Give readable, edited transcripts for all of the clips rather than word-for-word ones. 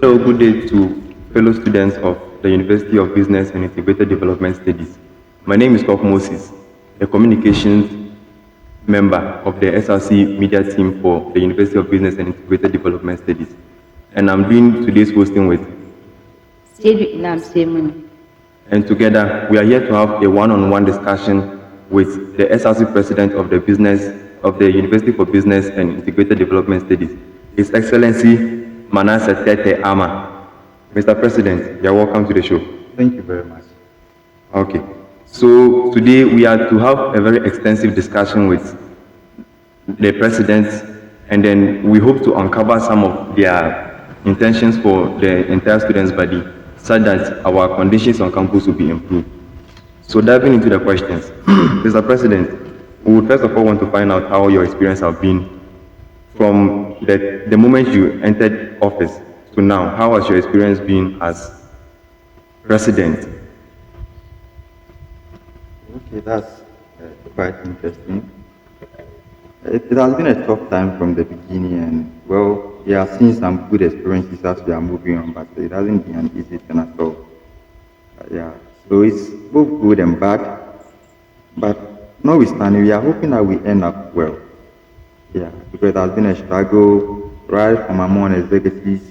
Hello, good day to fellow students of the University of Business and Integrated Development Studies. My name is Kof Moses, a communications member of the SRC media team for the University of Business and Integrated Development Studies. And I'm doing today's hosting with. And together, we are here to have a one-on-one discussion with the SRC president of the University for Business and Integrated Development Studies, His Excellency Manasseh Aarmah. Mr. President, you're welcome to the show. Thank you very much. Okay. So today we are to have a very extensive discussion with the president, and then we hope to uncover some of their intentions for the entire students' body, such that our conditions on campus will be improved. So diving into the questions, Mr. President, we would first of all want to find out how your experience have been from the moment you entered office to now. How has your experience been as president? Okay, that's quite interesting. It has been a tough time from the beginning, and well, we have seen some good experiences as we are moving on, but it hasn't been an easy thing at all. So it's both good and bad, but notwithstanding, we are hoping that we end up well. Because it has been a struggle right from among executives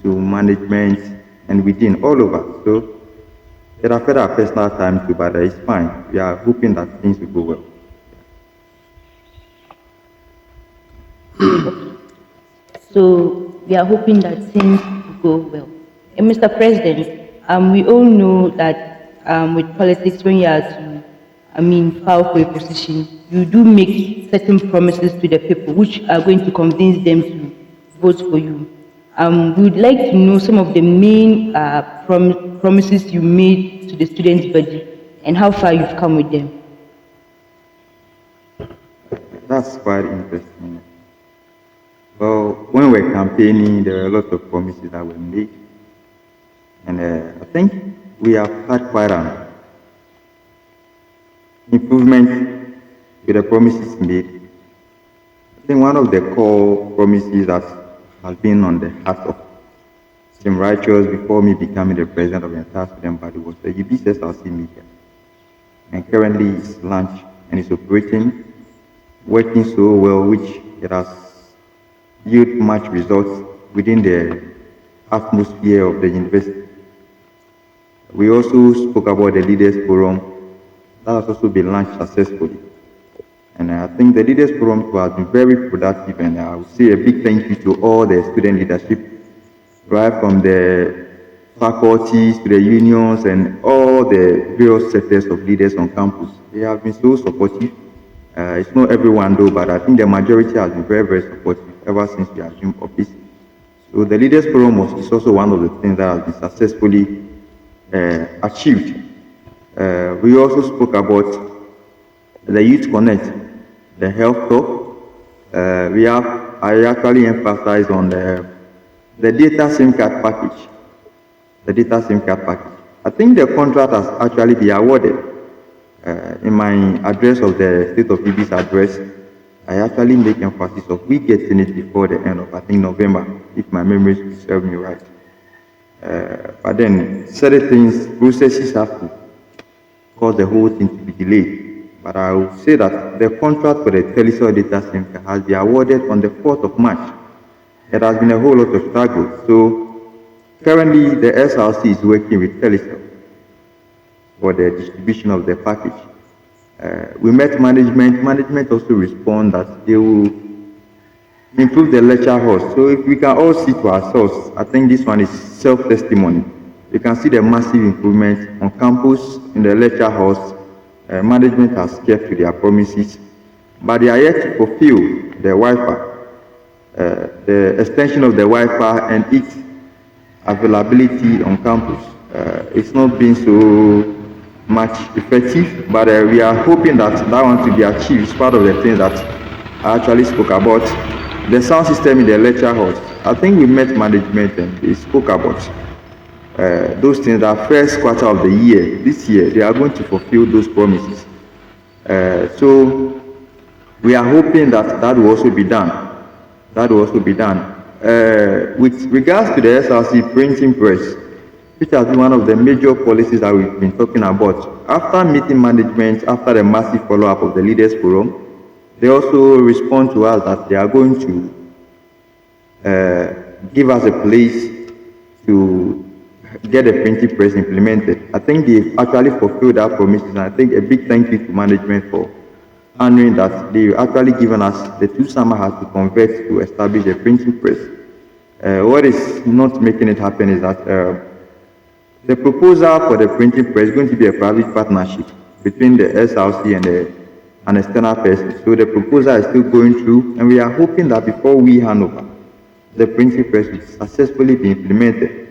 to management and within all over. So it affected our personal time too, but it's fine. We are hoping that things will go well. So we are hoping that things will go well. And Mr. President, we all know that with politics, when you are to, file for a position, you do make certain promises to the people, which are going to convince them to vote for you. We would like to know some of the main promises you made to the students' body and how far you've come with them. That's quite interesting. Well, when we were campaigning, there were a lot of promises that were made. And I think we have had quite an improvement with the promises made. I think one of the core promises that has been on the heart of some righteous before me becoming the president of the entire student body was the UBSSRC media. And currently it's launched and it's operating, working so well, which it has yielded much results within the atmosphere of the university. We also spoke about the Leaders Forum that has also been launched successfully. And I think the Leaders Forum has been very productive, and I would say a big thank you to all the student leadership, right from the faculties to the unions and all the various sectors of leaders on campus. They have been so supportive. It's not everyone though, but I think the majority has been very, very supportive ever since we assumed office. So the Leaders Forum is also one of the things that has been successfully achieved. We also spoke about the Youth Connect, the health talk. I actually emphasized on the data SIM card package. The data SIM card package. I think the contract has actually been awarded. In my address of the State of EB's address, I actually make emphasis of we getting it before the end of, I think, November, if my memory serves me right. But then certain things, processes have to cause the whole thing to be delayed. But I will say that the contract for the Telecel data center has been awarded on the 4th of March. It has been a whole lot of struggle. So currently the SRC is working with Telecel for the distribution of the package. We met management. Management also respond that they will improve the lecture halls. So if we can all see to ourselves, I think this one is self-testimony. You can see the massive improvement on campus in the lecture halls. Management has kept to their promises, but they are yet to fulfill the Wi-Fi, the extension of the Wi-Fi and its availability on campus. It's not been so much effective, but we are hoping that one to be achieved. It's part of the things that I actually spoke about. The sound system in the lecture halls, I think we met management and they spoke about those things that first quarter of the year, this year, they are going to fulfill those promises. So we are hoping that will also be done. With regards to the SRC printing press, which has been one of the major policies that we've been talking about, after meeting management, after the massive follow-up of the Leaders Forum, they also respond to us that they are going to give us a place to get the printing press implemented. I think they've actually fulfilled that promises, and I think a big thank you to management for honoring that. They've actually given us the 2 summer house to convert to establish a printing press. What is not making it happen is that the proposal for the printing press is going to be a private partnership between the SRC and an external person. So the proposal is still going through, and we are hoping that before we hand over, the printing press will successfully be implemented.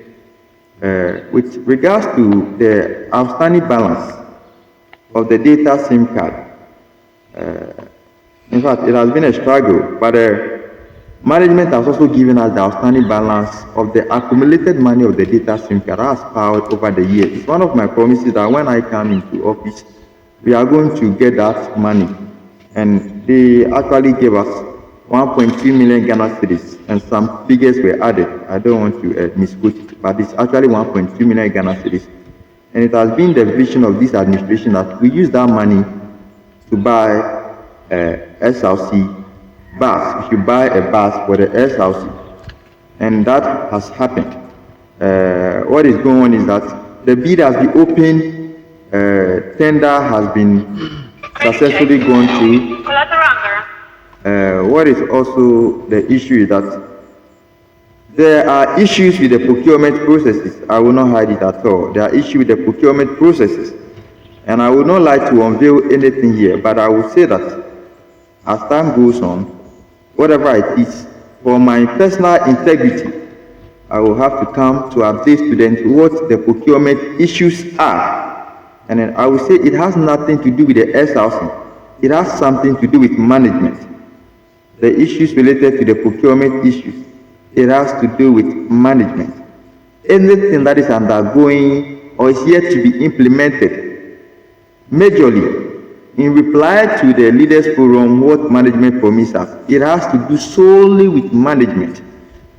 With regards to the outstanding balance of the data SIM card, in fact, it has been a struggle, but management has also given us the outstanding balance of the accumulated money of the data SIM card has piled over the years. It's one of my promises that when I come into office, we are going to get that money. And they actually gave us 1.2 million Ghana cedis, and some figures were added. I don't want to misquote it, but it's actually 1.2 million Ghana cedis. And it has been the vision of this administration that we use that money to buy SLC bus. We should buy a bus for the SLC, and that has happened. What is going on is that the bid has been opened, tender has been successfully gone through. What is also the issue is that there are issues with the procurement processes. I will not hide it at all. There are issues with the procurement processes, and I would not like to unveil anything here, but I will say that as time goes on, whatever it is, for my personal integrity, I will have to come to update students what the procurement issues are. And then I will say it has nothing to do with the SRC. It has something to do with management. The issues related to the procurement issues, it has to do with management. Anything that is undergoing or is yet to be implemented, majorly, in reply to the Leaders Forum, what management promised us, it has to do solely with management.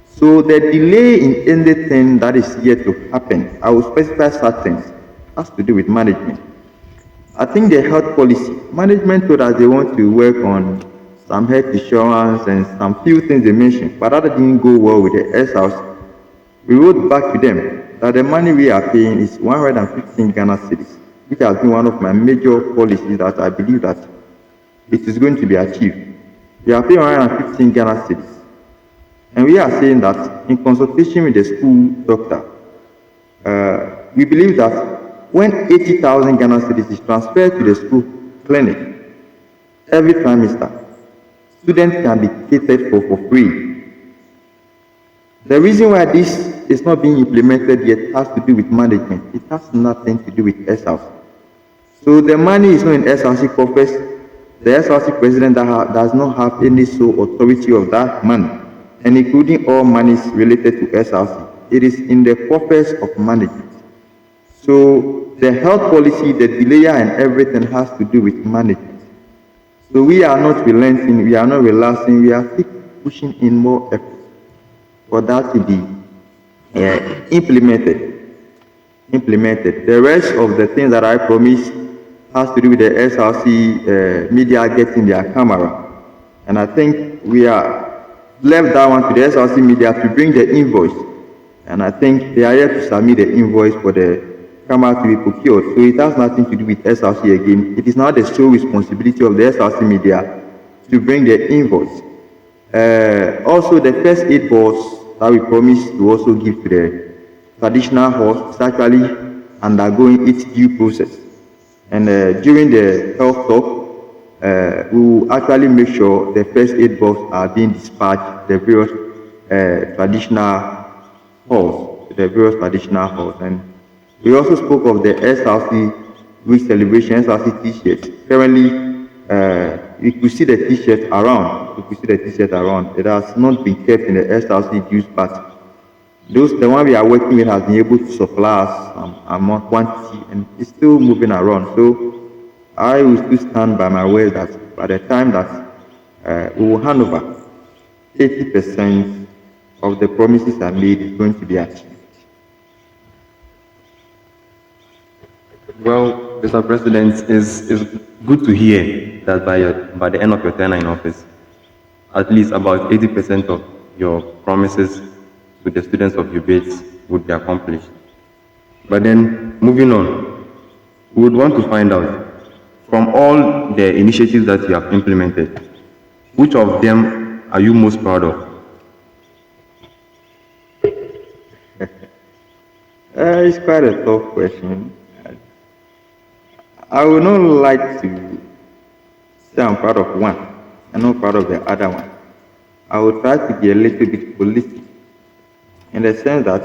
So the delay in anything that is yet to happen, I will specify such things, has to do with management. I think the health policy, management told us they want to work on some health insurance and some few things they mentioned, but that didn't go well with the S-House. We wrote back to them that the money we are paying is 115 Ghana cedis, which has been one of my major policies that I believe that it is going to be achieved. We are paying 115 Ghana cedis. And we are saying that in consultation with the school doctor, we believe that when 80,000 Ghana cedis is transferred to the school clinic every trimester, students can be catered for free. The reason why this is not being implemented yet has to do with management. It has nothing to do with SRC. So the money is not in SRC coffers. The SRC president does not have any sole authority of that money, and including all monies related to SRC. It is in the coffers of management. So the health policy, the delay and everything has to do with management. So we are not relenting, we are not relaxing, we are still pushing in more effort for that to be implemented. The rest of the things that I promised has to do with the SRC media getting their camera. And I think we are left that one to the SRC media to bring the invoice. And I think they are here to submit the invoice for the camera to be procured. So it has nothing to do with SRC again. It is now the sole responsibility of the SRC media to bring the invoice. Also, the first aid box that we promised to also give to the traditional horse is actually undergoing its due process. And during the health talk, we will actually make sure the first aid box are being dispatched to the various traditional halls, And we also spoke of the SRC week celebration, SRC t-shirts. Currently, you could see the t-shirt around. It has not been kept in the SRC dues, but the one we are working with has been able to supply us some amount quantity, and it's still moving around. So I will still stand by my word that by the time that we will hand over 80% of the promises I made is going to be achieved. Well, Mr. President, it's good to hear that by the end of your tenure in office, at least about 80% of your promises to the students of your base would be accomplished. But then, moving on, we would want to find out, from all the initiatives that you have implemented, which of them are you most proud of? It's quite a tough question. I would not like to say I'm proud of one and not proud of the other one. I would try to be a little bit holistic in the sense that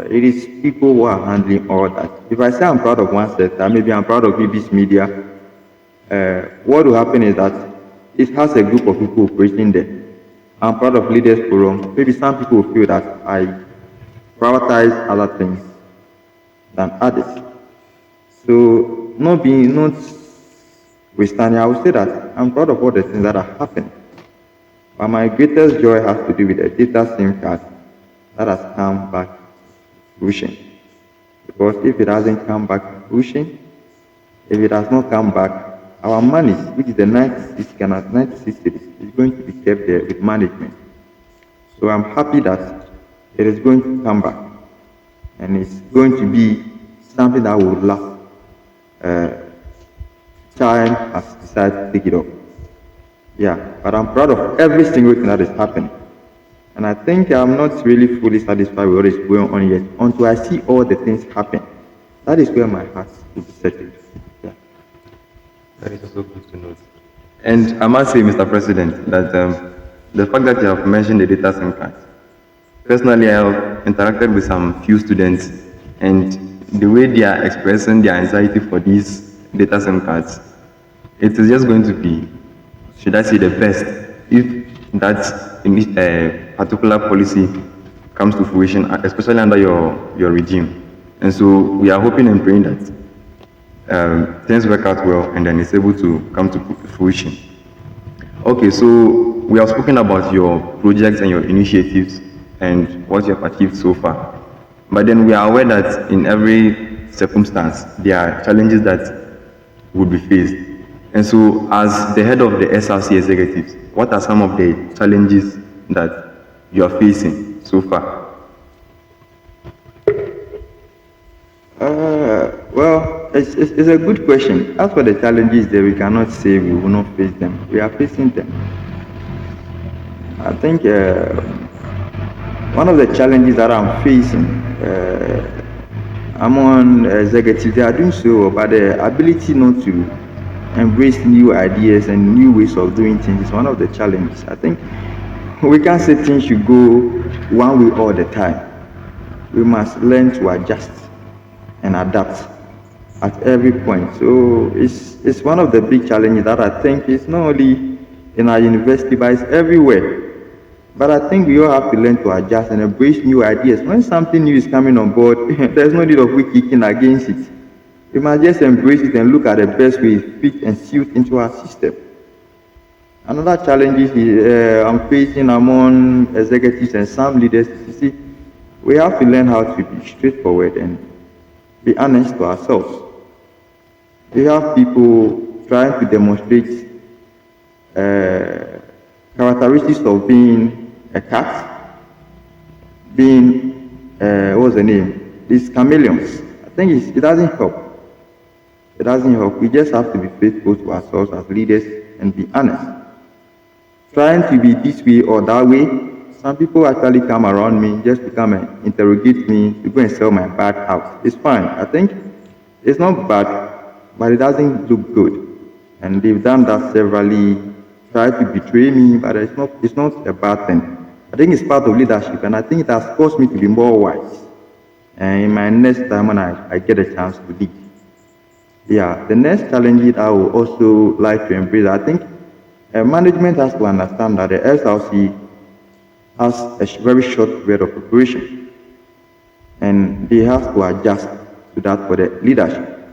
it is people who are handling all that. If I say I'm proud of one sector, maybe I'm proud of BB's media, what will happen is that it has a group of people operating there. I'm proud of Leaders Forum. Maybe some people feel that I prioritize other things than others. So notwithstanding, I would say that I'm proud of all the things that are happening. But my greatest joy has to do with the data SIM card that has come back to fruition. Because if it hasn't come back to fruition, if it has not come back, our money, which is the 96 cities, is going to be kept there with management. So I'm happy that it is going to come back. And it's going to be something that will last. Time has decided to take it up. Yeah, but I'm proud of every single thing that is happening. And I think I'm not really fully satisfied with what is going on yet until I see all the things happen. That is where my heart will be settled. Yeah. That is also good to note. And I must say, Mr. President, that the fact that you have mentioned the data SIM cards, personally, I have interacted with some few students, and the way they are expressing their anxiety for these data SIM cards, it is just going to be, should I say, the best if that particular policy comes to fruition, especially under your regime. And so we are hoping and praying that things work out well and then it's able to come to fruition. Okay, so we have spoken about your projects and your initiatives and what you have achieved so far. But then we are aware that in every circumstance, there are challenges that would be faced. And so as the head of the SRC executives, what are some of the challenges that you are facing so far? Well, it's a good question. As for the challenges there, we cannot say we will not face them. We are facing them. I think one of the challenges that I'm facing among executives, they are doing so, but the ability not to embrace new ideas and new ways of doing things is one of the challenges. I think we can't say things should go one way all the time. We must learn to adjust and adapt at every point. So it's one of the big challenges that I think is not only in our university, but it's everywhere. But I think we all have to learn to adjust and embrace new ideas. When something new is coming on board, there's no need of we kicking against it. We must just embrace it and look at the best way it fits and suit into our system. Another challenge I'm facing among executives and some leaders is, you see, we have to learn how to be straightforward and be honest to ourselves. We have people trying to demonstrate characteristics of being a cat, being, what's the name? These chameleons. I think it doesn't help. It doesn't help. We just have to be faithful to ourselves as leaders and be honest. Trying to be this way or that way, some people actually come around me just to come and interrogate me to go and sell my bad house. It's fine. I think it's not bad, but it doesn't look good. And they've done that severally, tried to betray me, but it's not a bad thing. I think it's part of leadership, and I think it has caused me to be more wise. And in my next time when I get a chance to lead. Yeah, the next challenge I would also like to embrace, I think management has to understand that the SRC has a very short period of operation, and they have to adjust to that for the leadership.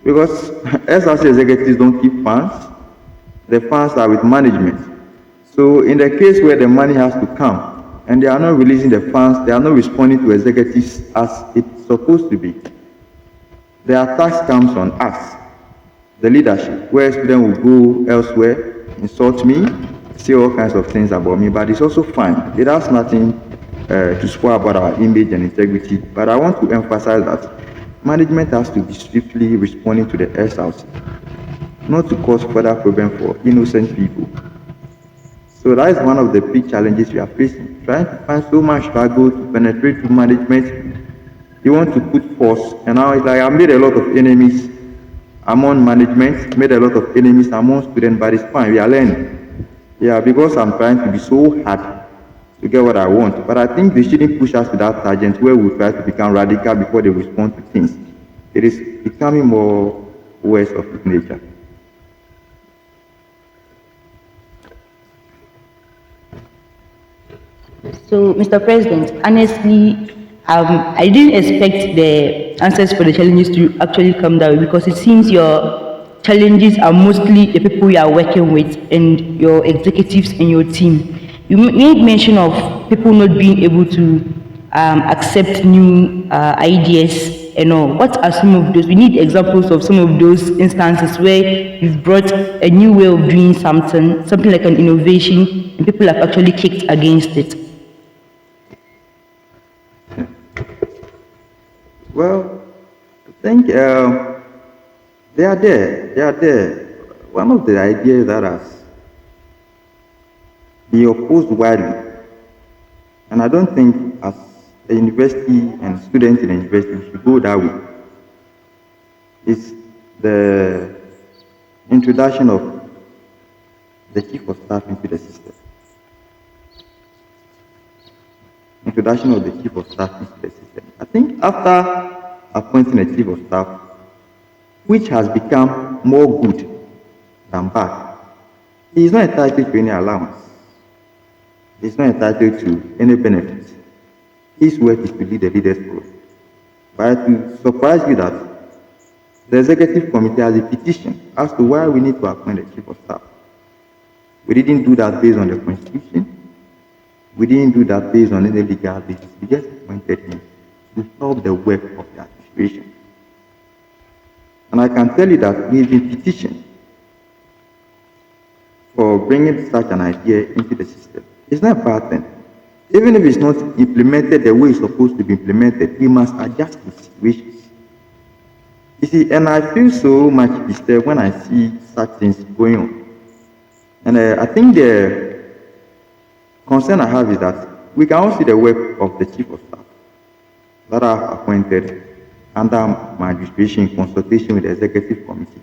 Because SRC executives don't keep funds, the funds are with management. So in the case where the money has to come, and they are not releasing the funds, they are not responding to executives as it's supposed to be. The attacks comes on us, the leadership, where students will go elsewhere, insult me, say all kinds of things about me, but it's also fine. It has nothing to spoil about our image and integrity. But I want to emphasize that management has to be swiftly responding to the SRC, not to cause further problem for innocent people. So that is one of the big challenges we are facing, trying to find so much struggle to penetrate through management. You want to put force, and now it's like I made a lot of enemies among management, made a lot of enemies among students, but it's fine, we are learning. Yeah, because I'm trying to be so hard to get what I want, but I think they shouldn't push us to that tangent where we try to become radical before they respond to things. It is becoming more worse of its nature. So, Mr. President, honestly, I didn't expect the answers for the challenges to actually come that way, because it seems your challenges are mostly the people you are working with and your executives and your team. You made mention of people not being able to accept new ideas and all. What are some of those? We need examples of some of those instances where you've brought a new way of doing something like an innovation, and people have actually kicked against it. Well, I think they are there. They are there. One of the ideas that has been opposed widely, and I don't think as a university and students in a university we should go that way, is the introduction of the chief of staff into the system. Introduction of the chief of staff into the system. I think after appointing a chief of staff, which has become more good than bad, he is not entitled to any allowance. He is not entitled to any benefits. His work is to lead the leaders forward. But to surprise you that the executive committee has a petition as to why we need to appoint a chief of staff. We didn't do that based on the constitution. We didn't do that based on any legal basis. We just appointed him to help the work of the administration. And I can tell you that we've been petitioned for bringing such an idea into the system. It's not a bad thing. Even if it's not implemented the way it's supposed to be implemented, we must adjust the situations. You see, and I feel so much disturbed when I see such things going on. And I think the concern I have is that we can all see the work of the chief of staff that I have appointed under my administration in consultation with the executive committee.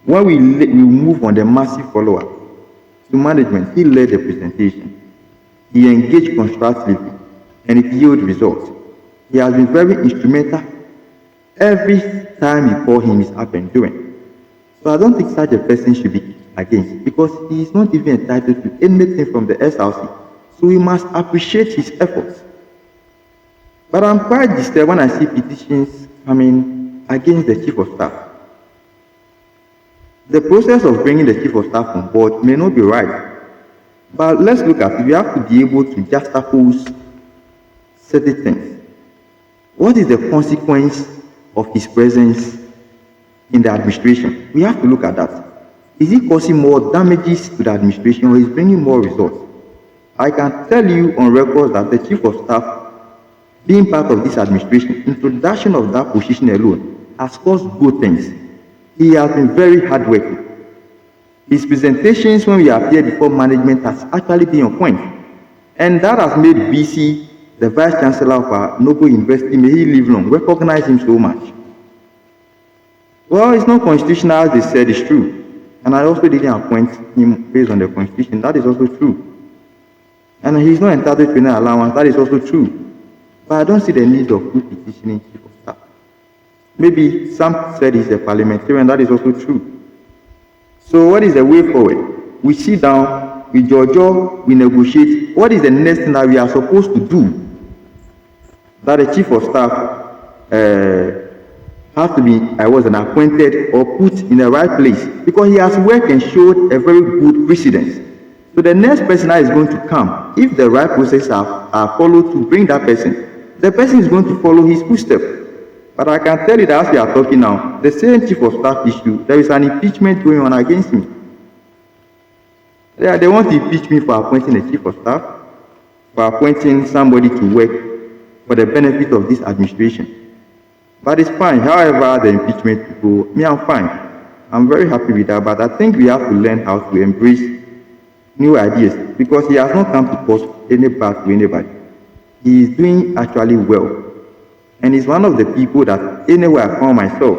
When we move on the massive follow-up to management, he led the presentation. He engaged constructively and it yielded results. He has been very instrumental. Every time you call him, he's up and doing. So I don't think such a person should be against, because he is not even entitled to anything from the SRC. So we must appreciate his efforts. But I'm quite disturbed when I see petitions coming against the chief of staff. The process of bringing the chief of staff on board may not be right, but let's look at it. We have to be able to juxtapose certain things. What is the consequence of his presence in the administration? We have to look at that. Is he causing more damages to the administration, or is bringing more results? I can tell you on record that the chief of staff, being part of this administration, introduction of that position alone has caused good things. He has been very hardworking. His presentations when we appear before management has actually been on point. And that has made BC, the Vice Chancellor of our noble university, may he live long, recognize him so much. Well, it's not constitutional as they said, it's true. And I also didn't appoint him based on the constitution. That is also true. And he's not entitled to any allowance. That is also true. But I don't see the need of petitioning chief of staff. Maybe some said he's a parliamentarian. That is also true. So what is the way forward? We sit down, we judge, we negotiate. What is the next thing that we are supposed to do? That the chief of staff has to be, appointed or put in the right place, because he has worked and showed a very good precedence. So the next person that is going to come, if the right processes are followed to bring that person, the person is going to follow his footsteps. But I can tell you that as we are talking now, the same chief of staff issue, there is an impeachment going on against me. Yeah, they want to impeach me for appointing a chief of staff, for appointing somebody to work for the benefit of this administration. But it's fine. However, the impeachment will go, me, I'm fine. I'm very happy with that. But I think we have to learn how to embrace new ideas because he has not come to cause any bad to anybody. He is doing actually well. And he's one of the people that anywhere I found myself,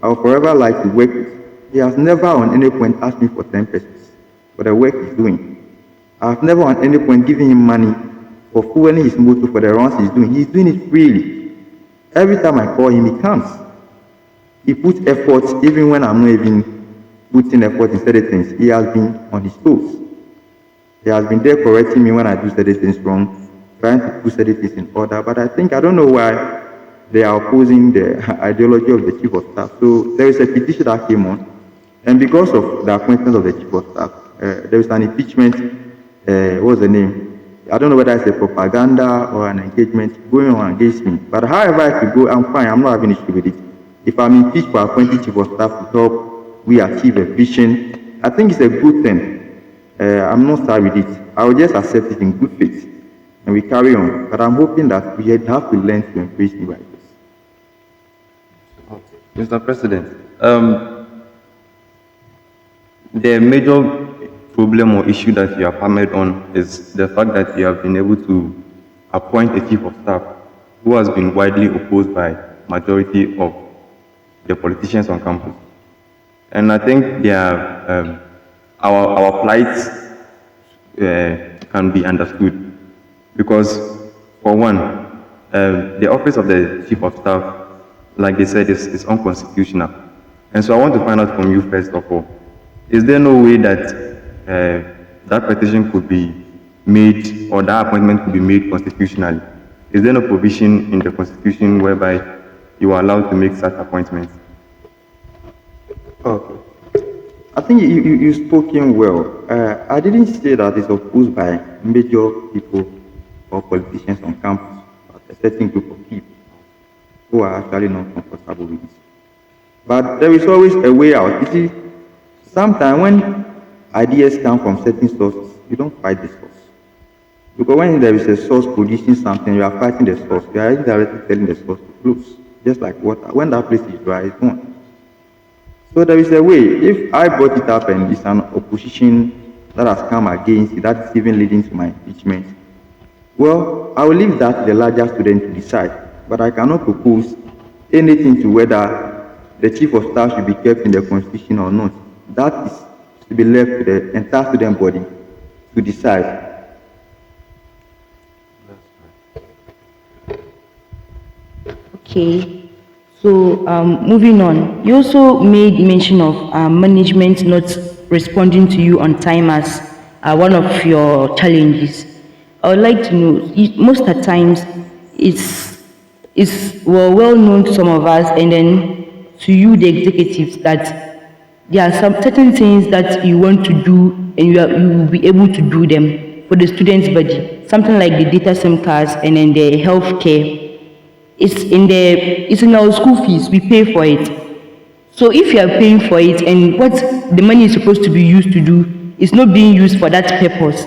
I would forever like to work with. He has never on any point asked me for 10 pesos for the work he's doing. I've never on any point given him money for fueling his motor for the runs he's doing. He's doing it freely. Every time I call him, he comes. He puts effort even when I'm not even putting effort in certain things. He has been on his toes. He has been there correcting me when I do certain things wrong, trying to put certain things in order. But I don't know why they are opposing the ideology of the chief of staff. So there is a petition that came on, and because of the appointment of the chief of staff, there is an impeachment. What's the name? I don't know whether it's a propaganda or an engagement going on against me. But however I could go, I'm fine. I'm not having issue with it. If I'm impeached for appointing chief of staff to help we achieve a vision, I think it's a good thing. I'm not sad with it. I will just accept it in good faith and we carry on. But I'm hoping that we have to learn to embrace new ideas. Mr. President, the major problem or issue that you have hammered on is the fact that you have been able to appoint a chief of staff who has been widely opposed by majority of the politicians on campus. And I think our plight can be understood because, for one, the office of the chief of staff, like they said, is unconstitutional. And so I want to find out from you first of all, is there no way that that petition could be made or that appointment could be made constitutionally? Is there no provision in the Constitution whereby you are allowed to make such appointments? Okay. I think you spoken well. I didn't say that it's opposed by major people or politicians on campus, but a certain group of people who are actually not comfortable with it. But there is always a way out. You see, sometimes when ideas come from certain sources, you don't fight the source. Because when there is a source producing something, you are fighting the source. You are indirectly telling the source to close. Just like water. When that place is dry, it's gone. So there is a way. If I brought it up and it's an opposition that has come against it, that is even leading to my impeachment, well, I will leave that to the larger student to decide. But I cannot propose anything to whether the chief of staff should be kept in the constitution or not. That is to be left to the entire student body to decide. Okay. So moving on, you also made mention of management not responding to you on time as one of your challenges. I would like to know, most of the times it's well known to some of us and then to you, the executives, that there are some certain things that you want to do and you will be able to do them for the student's body. Something like the data SIM cards and then the healthcare. It's in our school fees. We pay for it. So if you are paying for it and what the money is supposed to be used to do is not being used for that purpose,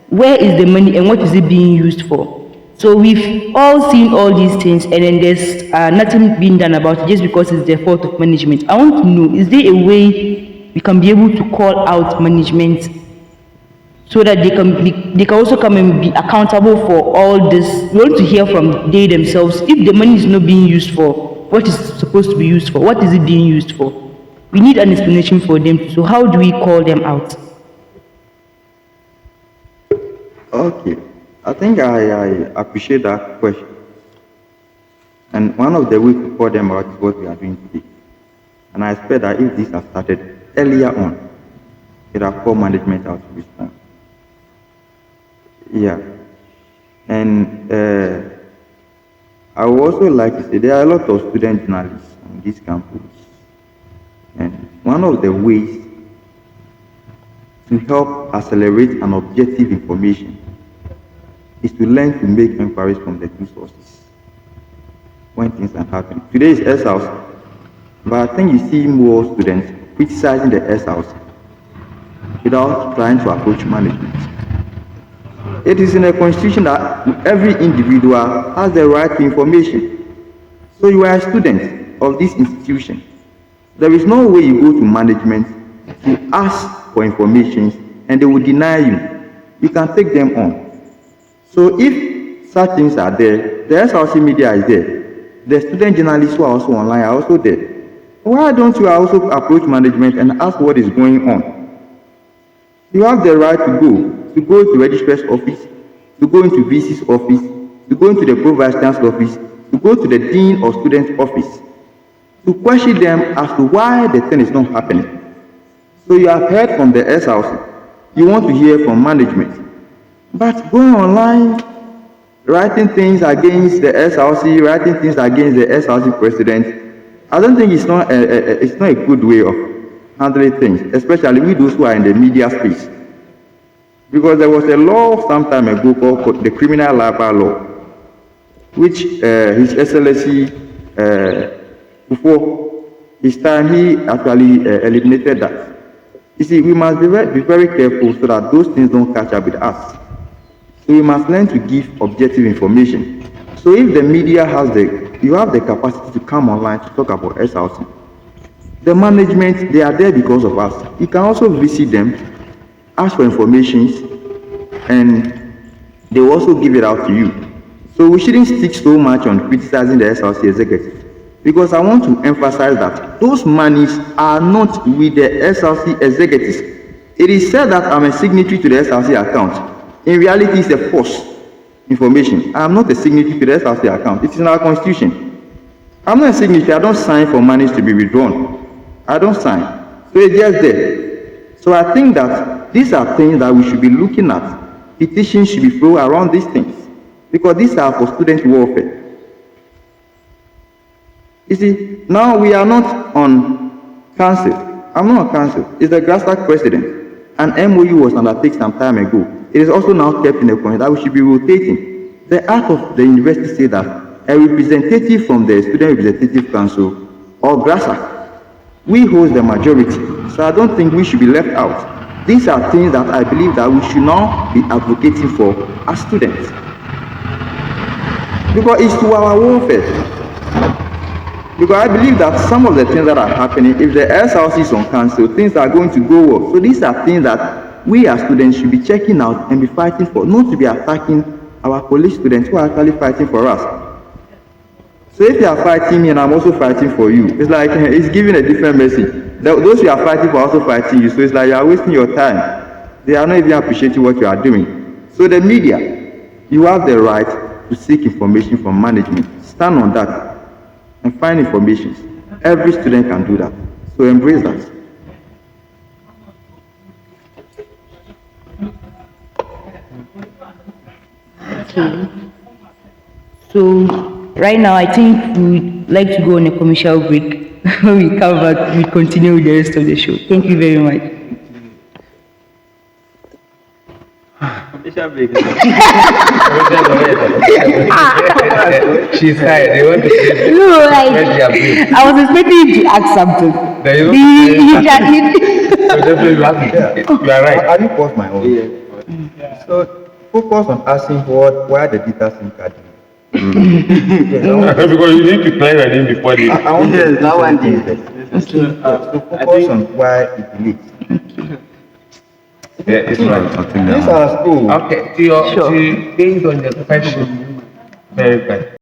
where is the money and what is it being used for? So we've all seen all these things and then there's nothing being done about it just because it's the fault of management. I want to know, is there a way we can be able to call out management so that they can also come and be accountable for all this? We want to hear from they themselves. If the money is not being used for what is supposed to be used for, what is it being used for? We need an explanation for them. So how do we call them out? Okay. I think I appreciate that question. And one of the ways to call them out is what we are doing today. And I expect that if this has started earlier on, it will call management out to respond. Yeah. And I would also like to say there are a lot of student journalists on this campus. And one of the ways to help accelerate an objective information is to learn to make inquiries from the two sources when things are happening. Today is S-House, but I think you see more students criticizing the S-House without trying to approach management. It is in the constitution that every individual has the right to information. So you are a student of this institution. There is no way you go to management to ask for information and they will deny you. You can take them on. So if such things are there, the SRC media is there. The student journalists who are also online are also there. Why don't you also approach management and ask what is going on? You have the right to go to registrar's office, to go into VC's office, to go into the Pro-Vice Chancellor's office, to go to the Dean or Student's office, to question them as to why the thing is not happening. So you have heard from the SRC, you want to hear from management. But going online, writing things against the SRC, writing things against the SRC president, I don't think it's not a good way of handling things, especially with those who are in the media space. Because there was a law some time ago called the Criminal Libel Law, which His Excellency, before his time, he actually eliminated that. You see, we must be very careful so that those things don't catch up with us. So we must learn to give objective information. So if the media you have the capacity to come online to talk about SRC, the management, they are there because of us. You can also visit them, ask for information, and they will also give it out to you. So we shouldn't stick so much on criticizing the SRC executive, because I want to emphasize that those monies are not with the SRC executives. It is said that I'm a signatory to the SRC account. In reality, it's a false information. I am not a signatory to the SRC account. It is in our constitution. I'm not a signatory. I don't sign for monies to be withdrawn. I don't sign. So it's just there. So I think that these are things that we should be looking at. Petitions should be thrown around these things, because these are for student welfare. You see, now we are not on council. I'm not on council. It's the grassroots president. An MOU was undertaken some time ago. It is also now kept in a point that we should be rotating. The act of the university say that a representative from the Student Representative Council or GRASA, we hold the majority. So I don't think we should be left out. These are things that I believe that we should now be advocating for as students. Because it's to our welfare. Because I believe that some of the things that are happening, if the SRC is on council, things are going to go well. So these are things that we as students should be checking out and be fighting for, not to be attacking our police students who are actually fighting for us. So if you are fighting me and I'm also fighting for you, it's like it's giving a different message. Those you are fighting for are also fighting you, so it's like you are wasting your time. They are not even appreciating what you are doing. So the media, you have the right to seek information from management. Stand on that and find information. Every student can do that. So embrace that. Okay. So right now, I think we'd like to go on a commercial break. When we come back, we continue with the rest of the show. Thank you very much. She's tired. They want to say, No, I was expecting you to ask something. so definitely you have to. You are right. I didn't pause my own. Yeah. So focus on asking why the data SIM card. Because you need to clear your name before they. I want to that one day. So focus on why it deletes. Yeah, it's right. These are school. Okay, based on the question, very good.